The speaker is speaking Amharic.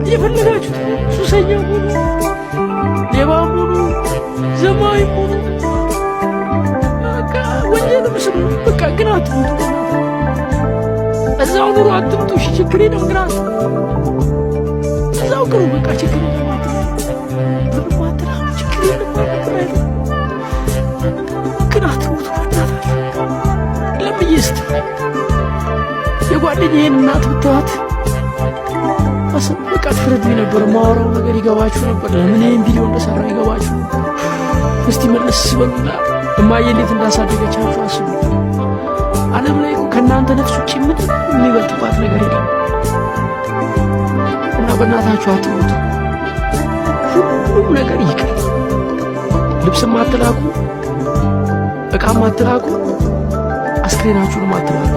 የፈለጋችሁት ሱሰኛ ሁኑ፣ ሌባ ሁኑ፣ ዘማዊ ሁኑ፣ በቃ ወንጀልም ስሩ፣ በቃ ግን አትሙቱ። እዛው ኑሮ አትምጡ። እሺ ችግር የለም ግን እዛው ቅሩ፣ በቃ ችግር የለም ምንም አትላም፣ ችግር የለም ግን አትሙቱ። በእናታችሁ ለምዬ እስቲ የጓደኛዬን እናት ብትዋት በቃ ትፈረዱኝ ነበር። ማወራው ነገር ይገባችሁ ነበር። ለምን ይህን ቪዲዮ እንደሰራ ይገባችሁ። እስቲ መለስ ሲበሉና እማዬ እንዴት እንዳሳደገቻችሁ አስቡ። ዓለም ላይ ከእናንተ ነፍስ ውጭ ምንም የሚበልጥባት ነገር የለም እና በእናታችሁ አትሙቱ። ሁሉም ነገር ይቅር። ልብስም አትላኩ፣ ዕቃም አትላኩ፣ አስክሬናችሁንም አትላኩ።